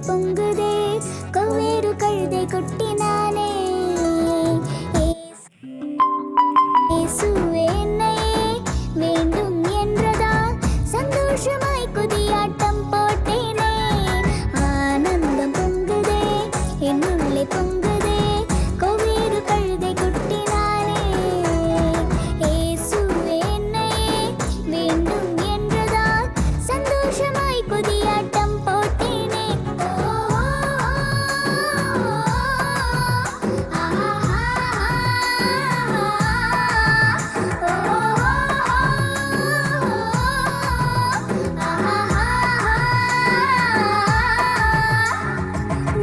பொங்குதே கொவ்வேறு கழுதை கொட்டினானே இயேசுவே என்னையே வேண்டும் என்றதால் சந்தோஷமாய் குதியாட்டம் போட்டேனே. ஆனந்தம் பொங்குதே என்னுள்ளே பொங்குதே கொவ்வேறு கழுதை கொட்டினானே. இயேசுவே என்னையே வேண்டும் என்றதால் சந்தோஷமாய் குதியாட்டம் போட்டேனே.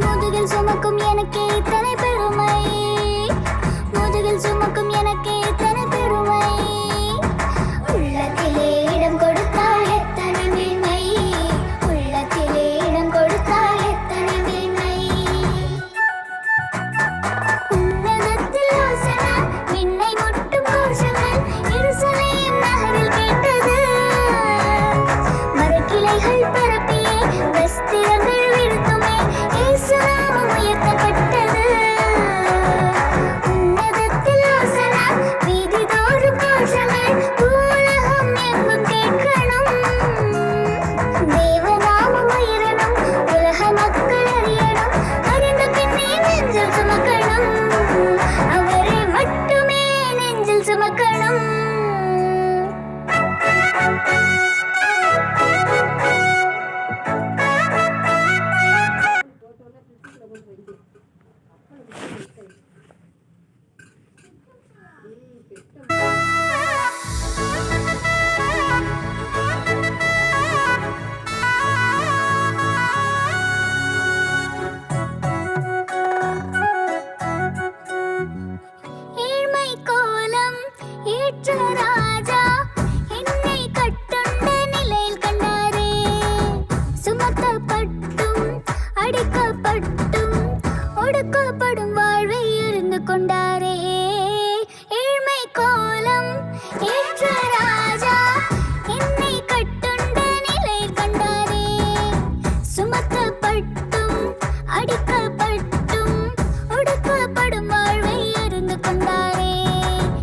முதுகில் சுமக்கும் எனக்கே இத்தனை பெருமை, முதுகில் சுமக்கும் எனக்கே இத்தனை பெருமை. உள்ளத்திலே இடம் கொடுத்தால் எத்தனை மேன்மை, உள்ளத்திலே இடம் கொடுத்தால் எத்தனை மேன்மை. உன்னதத்தில் ஓசனா விண்ணை முட்டும் கோஷங்கள் எருசலேம் நகரில் கேட்டது. மரக்கிளைகள் பரப்பியே வஸ்திரங்கள் விழுத்துமே இயேசு நாமம் உயர்த்தப்பட்டது. உன்னதத்தில் ஓசனா வீதிதோறும் கோஷங்கள் உலகம் எங்கும் கேட்கணும். தேவநாமம் உயரணும், உலக மக்கள் அறியணும், அறிந்த பின்னே நெஞ்சில் சுமக்கணும், அவரை மட்டுமே நெஞ்சில் சுமக்கணும். ஏழ்மை கோலம் ஏற்ற ராஜா என்னை கட்டுண்ட நிலையில் கண்டாரே. சுமத்தப்பட்டும் அடிக்கப்பட்டும் ஒடுக்கப்படும் வாழ்வை இருந்து கொண்டாரே. ஏழ்மை கோலம் ஏற்ற ராஜா என்னை கட்டுண்ட நிலையில் கண்டாரே. சுமத்தப்பட்டும் அடிக்கப்பட்டும் ஒடுக்கப்படும் வாழ்வை இருந்து கொண்டாரே.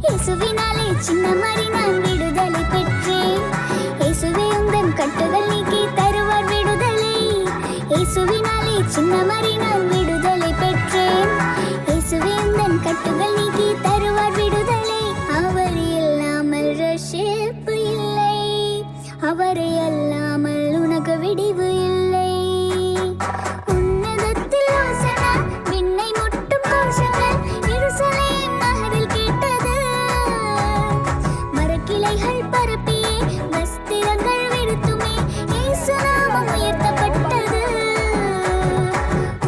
இயேசுவினாலே சின்ன மாறி நான் விடுதலை பெற்றேன். இயேசுவே உந்தன் கட்டுகள் நீக்கி தருவார் விடுதலை. இயேசுவினாலே சின்ன மாறி நான் விடுதலை பெற்றேன். இயேசுவே உந்தன் கட்டுகள் நீக்கி தருவார் விடுதலை. அவர் இல்லாமல் ரட்சிப்பு இல்லை, அவரை அல்லாமல் உனக்கு விடிவு இல்லை. உன்னதத்தில் ஓசனா விண்ணை முட்டும் கோஷங்கள் எருசலேம் நகரில் கேட்டது. மரக்கிளைகள் பரப்பியே வஸ்திரங்கள் விடுத்துமே இயேசு நாமம் உயர்த்தப்பட்டது.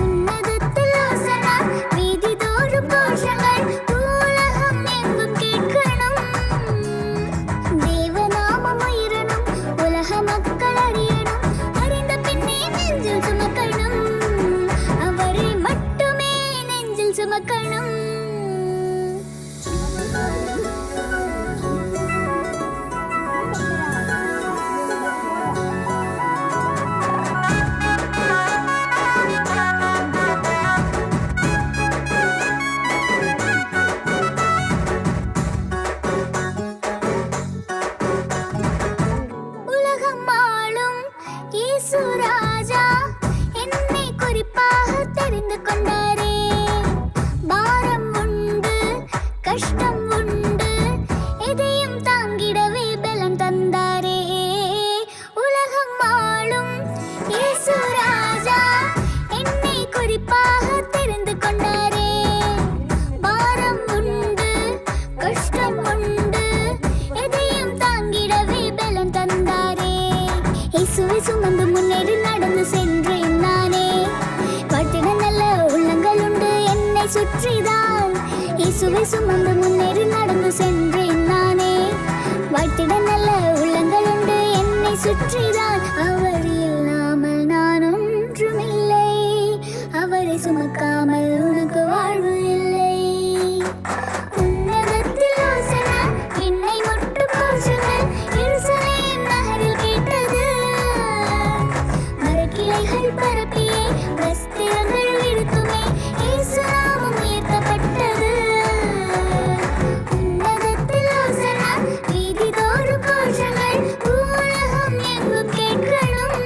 உன்னதத்தில் ஓசனா வீதிதோறும் கோஷங்கள் உலகம் எங்கும் கேட்கணும். தேவநாமம் உயரணும், உலக மக்கள் அறியணும், அறிந்த பின்னே நெஞ்சில் சுமக்கணும், அவரை மட்டுமே நெஞ்சில் சுமக்கணும். உலகம் ஆளும் இயேசு ராஜா என்னை குறிப்பாக தெரிந்து கொண்டாரே. பாரம் உண்டு கஷ்டம் உண்டு எதையும் தாங்கிடவே பலம் தந்தாரே. உலகம் ஆளும் இயேசு ராஜா என்னை குறிப்பாக தெரிந்து கொண்டாரே. பாரம் உண்டு கஷ்டம் உண்டு எதையும் தாங்கிடவே பலம் தந்தாரே. இயேசுவை சுமந்து முன்னேறி நடந்து சென்றேன் நானே. வாழ்த்திட நல்ல உள்ளங்கள் உண்டு என்னை சுற்றிதான். இயேசுவை சுமந்து முன்னேறி நடந்து சென்றேன் நானே. வாழ்த்திட நல்ல உள்ளங்கள் உண்டு என்னை சுற்றிதான். அவர் இல்லாமல் நான் ஒன்றுமில்லை. அவரை சுமக்காமல் உனக்கு வாழ்வு இல்லை. உன்னதத்தில் ஓசனா, என்னை முட்டும் கோஷங்கள் எருசலேம் நகரில் கேட்டது. மரக்கிளைகள் பரப்பியே வஸ்திரங்கள் விடுத்துமே இயேசு நாமம் உயர்த்தப்பட்டது. உன்னதத்தில் ஓசனா, வீதிதோறும் கோஷங்கள் பூவுலகம் எங்கும் கேட்கணும்.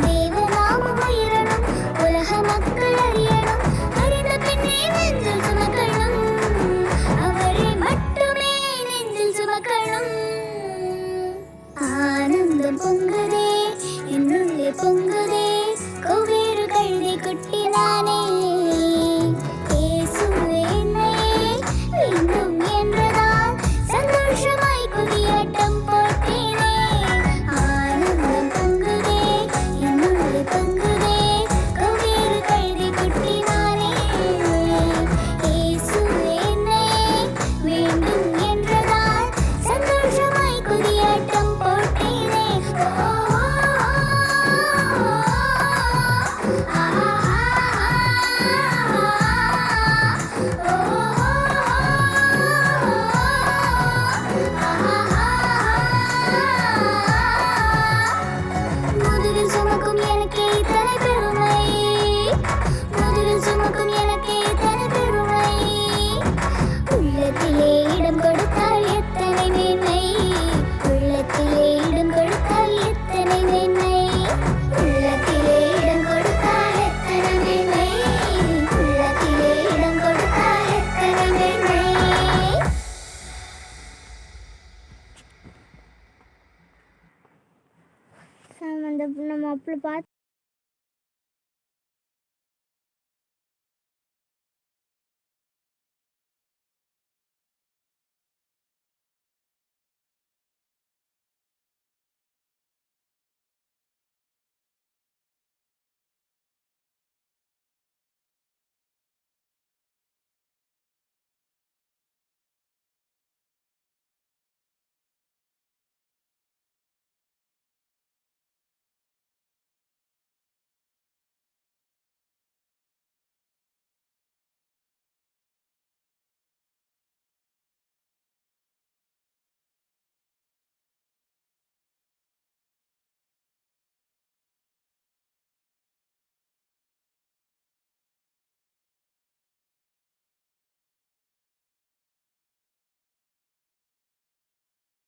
தேவ நாமம் உயரணும், உலக மக்கள் அறியணும். அறிந்த பின்னே நெஞ்சில் சுமக்கணும், அவரை மட்டுமே நெஞ்சில் சுமக்கணும். ஆனந்தம் பொங்குதே என்னுள்ளே பொங்குதே, கோவேறு கழுதை குட்டி நானே. இயேசுவே என்னையே வேண்டும் என்றதால் சந்தோஷமாய் குதியாட்டம் போட்டேனே. ஆனந்தம் பொங்குதே என்னுள்ளே பொங்குதே, கோவேறு கழுதை குட்டி நானே. இயேசுவே என்னையே வேண்டும் என்றதால் சந்தோஷமாய் குதியாட்டம் போட்டேனே. முதுகில் சுமக்கும் எனக்கே இத்தனை பெருமை. முதுகில் சுமக்கும் எனக்கே இத்தனை பெருமை. உள்ளத்திலே இடம் கொடுத்தால் எத்தனை மேன்மை. உள்ளத்திலே இடம் கொடுத்தால் எத்தனை மேன்மை. உள்ளத்திலே இடம் கொடுத்தால் எத்தனை மேன்மை. உள்ளத்திலே இடம் கொடுத்தால் எத்தனை மேன்மை. நம்ம அப்பளை பார்த்து